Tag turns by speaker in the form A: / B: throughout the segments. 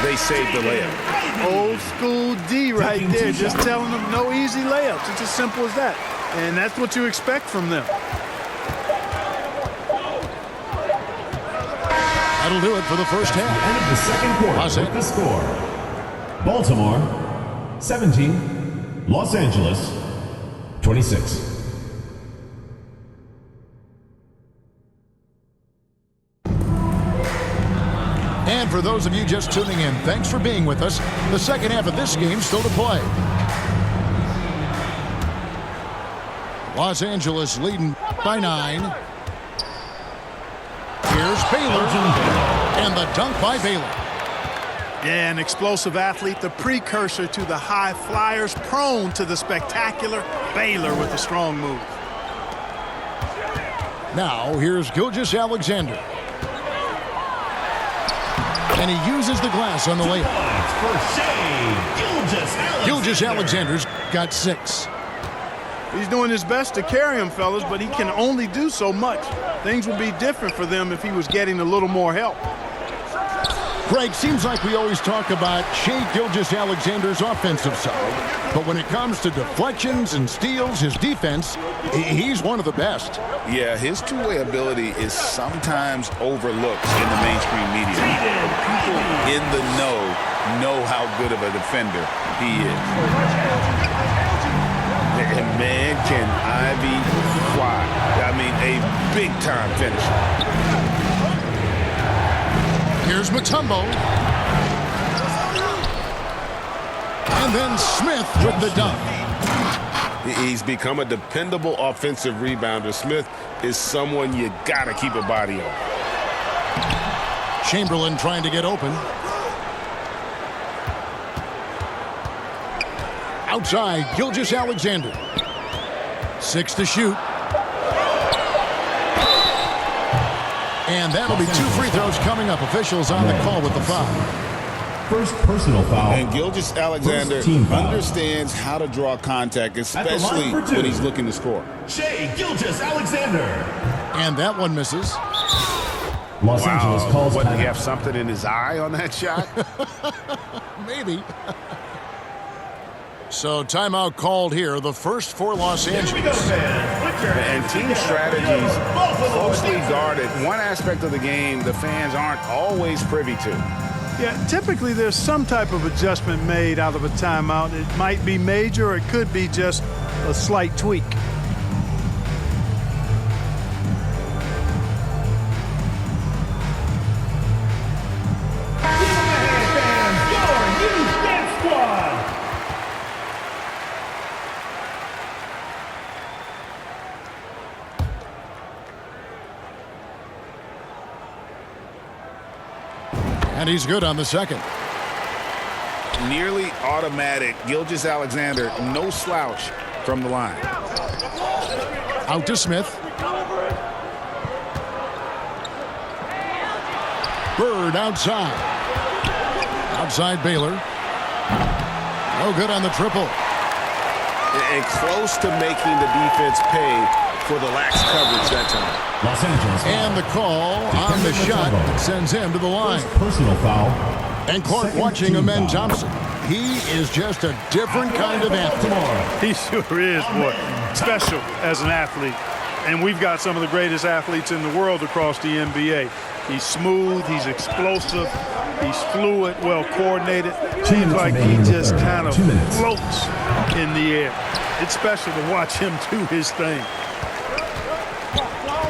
A: they saved the layup.
B: Old school D right there, just telling them no easy layups. It's as simple as that. And that's what you expect from them.
C: That'll do it for the first half.
D: End of the second quarter with the score. Baltimore, 17. Los Angeles, 26.
C: And for those of you just tuning in, thanks for being with us. The second half of this game still to play. Los Angeles leading by 9. Here's Baylor, and the dunk by Baylor.
B: Yeah, an explosive athlete, the precursor to the high flyers, prone to the spectacular. Baylor with a strong move.
C: Now, here's Gilgeous-Alexander. And he uses the glass on the layup. Gilgeous-Alexander's got 6.
B: He's doing his best to carry him, fellas, but he can only do so much. Things would be different for them if he was getting a little more help.
C: Greg, seems like we always talk about Shai Gilgeous-Alexander's offensive side, but when it comes to deflections and steals, his defense, he's one of the best.
A: Yeah, his two-way ability is sometimes overlooked in the mainstream media. People in the know how good of a defender he is. And man, can Ivy fly. I mean, a big-time finisher.
C: Here's Mutombo. And then Smith with the dunk.
E: He's become a dependable offensive rebounder. Smith is someone you got to keep a body on.
C: Chamberlain trying to get open. Outside, Gilgeous-Alexander. 6 to shoot. And that'll be 2 free throws coming up. Officials on the call with the foul.
D: First personal foul.
A: And Gilgeous-Alexander understands how to draw contact, especially when he's looking to score.
D: Shai Gilgeous-Alexander.
C: And that one misses.
D: Los Angeles calls
A: what, did he have something in his eye on that shot?
C: Maybe. So timeout called here, the first for Los Angeles.
A: And team strategies closely guarded. One aspect of the game the fans aren't always privy to.
B: Yeah, typically there's some type of adjustment made out of a timeout. It might be major or it could be just a slight tweak.
C: And he's good on the second.
A: Nearly automatic. Gilgeous-Alexander, no slouch from the line.
C: Out to Smith. Bird outside. Outside Baylor. No good on the triple.
A: And close to making the defense pay for the lax coverage that time.
D: Los Angeles.
C: And the call on the shot sends him to the line.
D: Personal foul.
C: And Clark watching Amen Thompson. He is just a different kind of athlete.
B: He sure is, boy. Special as an athlete. And we've got some of the greatest athletes in the world across the NBA. He's smooth, he's explosive, he's fluid, well coordinated. Seems like he just kind of floats in the air. It's special to watch him do his thing.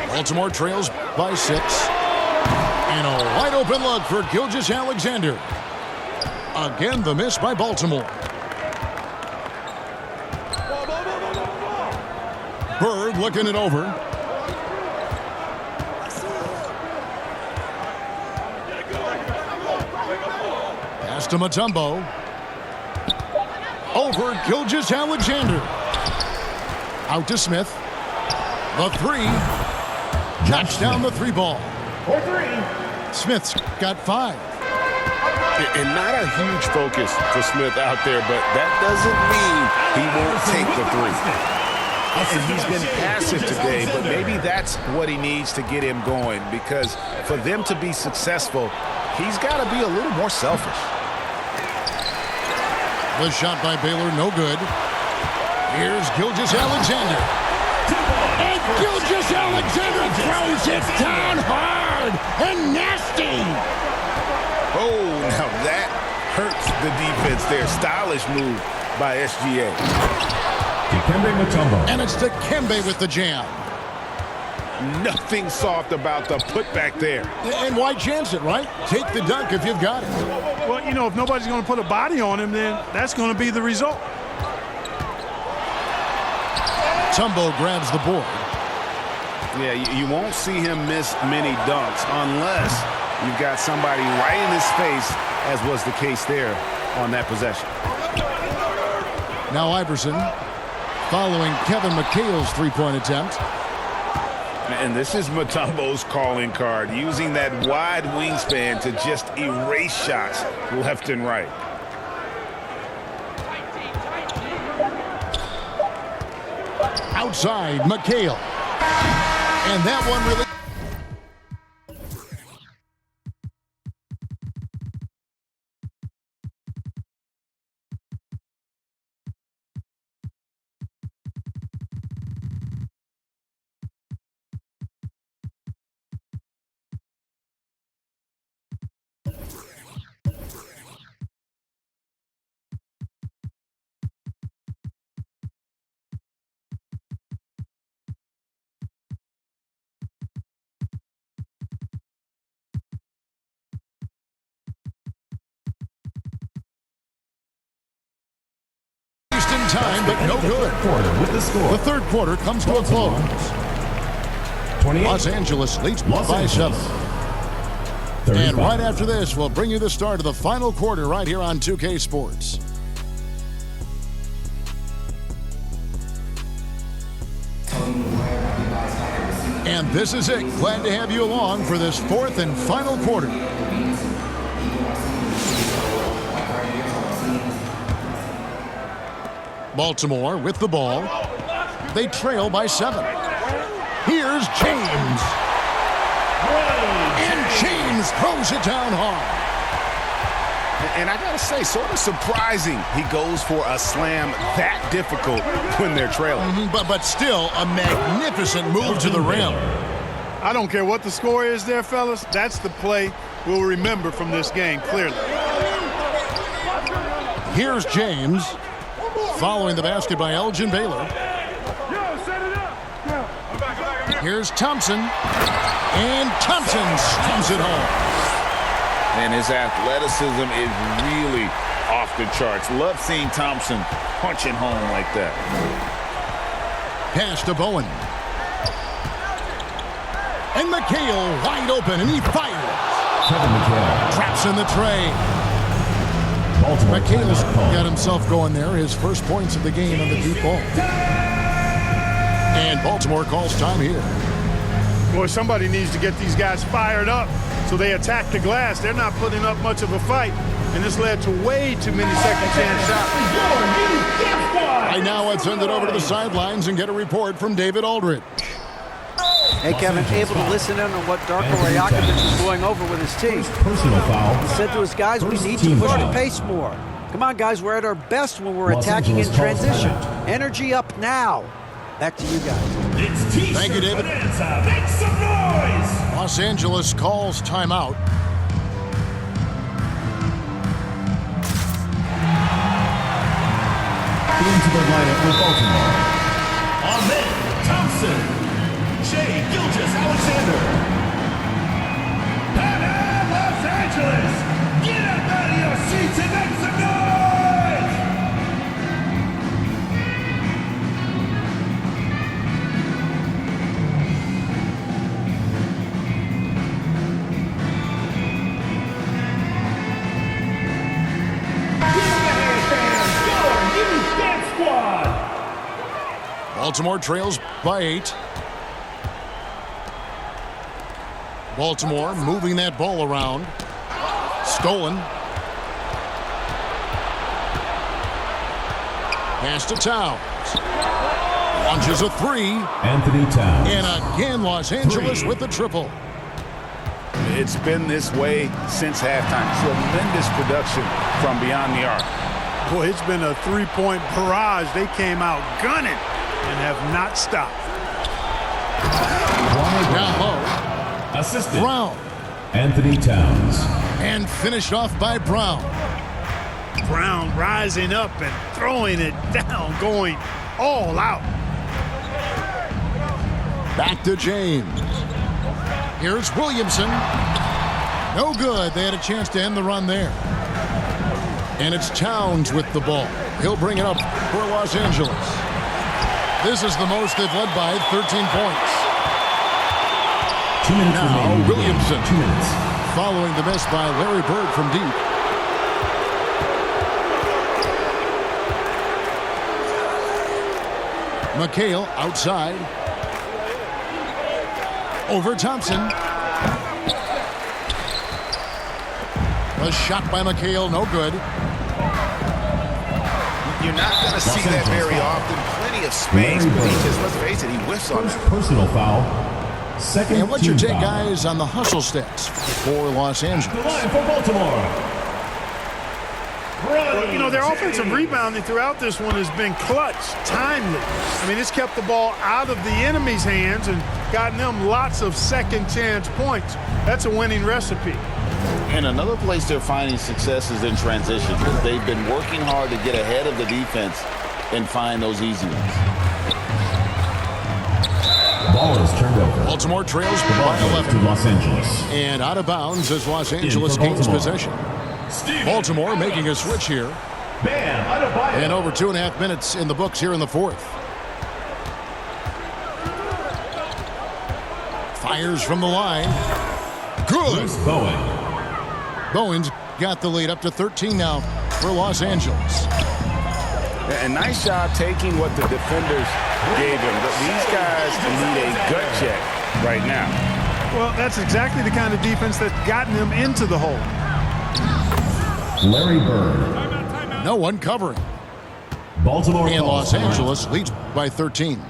C: Baltimore trails by 6. And a wide open look for Gilgeous-Alexander. Again, the miss by Baltimore. Bird looking it over. Pass to Mutombo. Over Gilgeous-Alexander. Out to Smith. The 3. Knocks down the 3 ball. Smith's got 5.
E: And not a huge focus for Smith out there, but that doesn't mean he won't take the 3.
A: And he's been passive today, but maybe that's what he needs to get him going, because for them to be successful, he's got to be a little more selfish.
C: The shot by Baylor, no good. Here's Gilgeous-Alexander. And Gilgeous-Alexander throws it down hard and nasty.
A: Oh, now that hurts the defense there. Stylish move by SGA.
D: Dikembe Mutombo.
C: And it's Dikembe with the jam.
A: Nothing soft about the putback there.
C: And why chance it, right? Take the dunk if you've got it.
B: Well, you know, if nobody's going to put a body on him, then that's going to be the result.
C: Mutombo grabs the board.
E: Yeah, you won't see him miss many dunks unless you've got somebody right in his face, as was the case there on that possession.
C: Now Iverson following Kevin McHale's three-point attempt.
A: And this is Mutombo's calling card, using that wide wingspan to just erase shots left and right.
C: Outside, McHale. And that one really... time, but no good. The third quarter comes to a close. Los Angeles leads by 7. And right after this, we'll bring you the start of the final quarter right here on 2K Sports. And this is it. Glad to have you along for this fourth and final quarter. Baltimore with the ball. They trail by 7. Here's James. And James throws it down hard.
A: And I gotta say, sort of surprising he goes for a slam that difficult when they're trailing.
C: But still a magnificent move to the rim.
B: I don't care what the score is there, fellas. That's the play we'll remember from this game, clearly.
C: Here's James. Following the basket by Elgin Baylor. Here's Thompson. And Thompson slams it home.
A: And his athleticism is really off the charts. Love seeing Thompson punching home like that.
C: Pass to Bowen. And McHale wide open, and he fires.
D: Kevin McHale.
C: Traps in the tray. McHale's got himself going there. His first points of the game on the deep ball. And Baltimore calls time here.
B: Boy, somebody needs to get these guys fired up so they attack the glass. They're not putting up much of a fight, and this led to way too many second chance shots.
C: Right now, let's send it over to the sidelines and get a report from David Aldridge.
F: Hey, Kevin, able to listen in on what Darko Rajakovic is going over with his team.
D: Personal foul.
F: He said to his guys, we need to push the pace more. Come on, guys, we're at our best when we're attacking in transition. Energy up now. Back to you guys.
C: Thank you, David.
D: Make some noise!
C: Los Angeles calls timeout.
D: Into the lineup with Baltimore. Ahmed Thompson. Shea Gilgeous-Alexander. Los Angeles, get up out of your seats and make some noise! Give the handstands, go, you dance squad!
C: Baltimore trails by 8. Baltimore moving that ball around. Stolen. Pass to Towns. Launches a 3.
D: Anthony Towns.
C: And again, Los Angeles with the triple.
A: It's been this way since halftime. Tremendous production from beyond the arc.
B: Boy, it's been a three-point barrage. They came out gunning and have not stopped.
C: Down low.
G: Assistant.
C: Brown.
G: Anthony Towns.
C: And finished off by Brown.
B: Brown rising up and throwing it down, going all out.
C: Back to James. Here's Williamson. No good. They had a chance to end the run there. And it's Towns with the ball. He'll bring it up for Los Angeles. This is the most they've led by, 13 points.
G: 2 minutes
C: Now
G: remaining.
C: Williamson
G: 2 minutes.
C: following the miss by Larry Bird from deep. McHale outside. Over Thompson. A shot by McHale, no good.
A: You're not going to see that very often. Plenty of space, but he just, let's face it, he whiffs on
G: First
A: it.
G: personal foul. Second
C: And what's your
G: team
C: take,
G: foul.
C: guys, on the hustle stats for Los
G: The
C: Angeles?
G: line for Baltimore.
B: Well, you know, their offensive rebounding throughout this one has been clutch, timely. I mean, it's kept the ball out of the enemy's hands and gotten them lots of second chance points. That's a winning recipe.
A: And another place they're finding success is in transition. They've been working hard to get ahead of the defense and find those easy ones.
G: Ball is turned over.
C: Baltimore trails
G: The
C: by
G: ball goes
C: 11.
G: to Los Angeles.
C: And out of bounds as Los Angeles
G: for
C: gains
G: Baltimore.
C: possession. Baltimore making a switch here.
G: Bam! Adebayo.
C: And over 2.5 minutes in the books here in the fourth. Fires from the line. Good.
G: Bruce Bowen.
C: Bowen's got the lead up to 13 now for Los Angeles.
A: And nice job taking what the defenders gave him. But these guys need a gut check right now.
B: Well, that's exactly the kind of defense that's gotten them into the hole.
G: Larry Bird.
C: No one covering.
G: Baltimore
C: And
G: calls
C: Los
G: timeout.
C: Angeles leads by 13.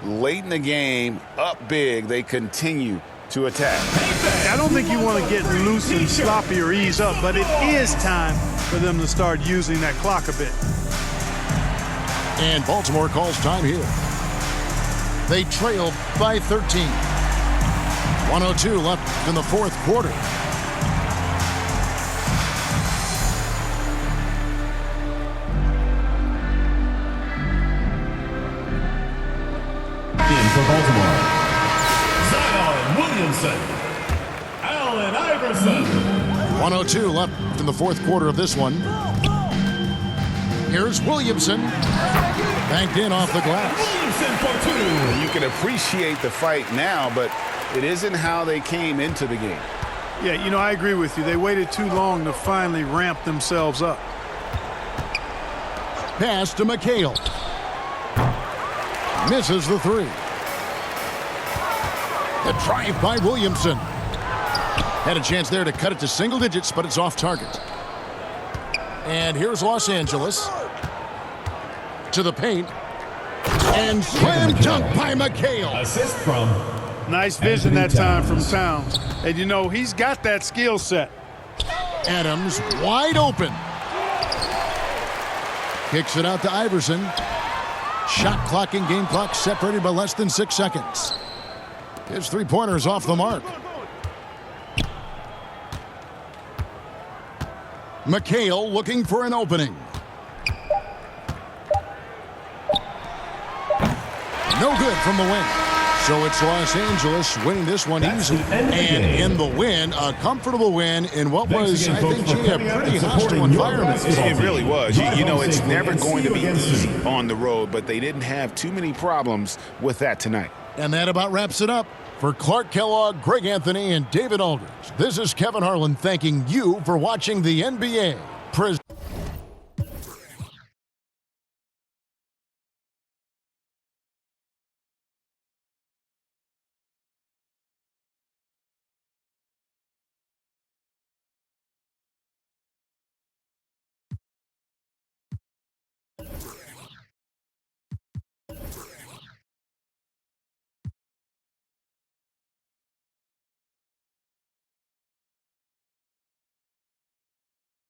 A: Late in the game, up big, they continue to attack.
B: I don't think you want to get loose and sloppy or ease up, but it is time for them to start using that clock a bit.
C: And Baltimore calls time here. They trail by 13. 1:02 left in the fourth quarter.
G: In for Baltimore. Zion Williamson. Allen Iverson.
C: 1:02 left in the fourth quarter of this one. Here's Williamson. Banked in off the glass.
G: Williamson for two.
A: You can appreciate the fight now, but it isn't how they came into the game.
B: Yeah, you know, I agree with you. They waited too long to finally ramp themselves up.
C: Pass to McHale. Misses the three. The drive by Williamson. Had a chance there to cut it to single digits, but it's off target. And here's Los Angeles. To the paint. And slam dunk by McHale.
G: Assist from
B: Nice vision that
G: Anthony
B: time from
G: Towns.
B: Towns. And, you know, he's got that skill set.
C: Adams wide open. Kicks it out to Iverson. Shot clock and game clock separated by less than 6 seconds. His three-pointer's off the mark. McHale looking for an opening. No good from the wing. So it's Los Angeles winning this one
G: That's
C: easily.
G: the end of the
C: And
G: game.
C: in the win, a comfortable win in what
G: Thanks
C: was,
G: again,
C: I
G: folks,
C: think,
G: for
C: Jay, a
G: coming out
C: pretty
G: and
C: hostile
G: supporting your
C: environment.
G: basketball
A: It really was. You know, it's
G: Drive
A: never
G: home
A: going to be
G: safely and see you
A: easy
G: again soon.
A: on the road, but they didn't have too many problems with that tonight.
C: And that about wraps it up. For Clark Kellogg, Greg Anthony, and David Aldridge, this is Kevin Harlan thanking you for watching the NBA.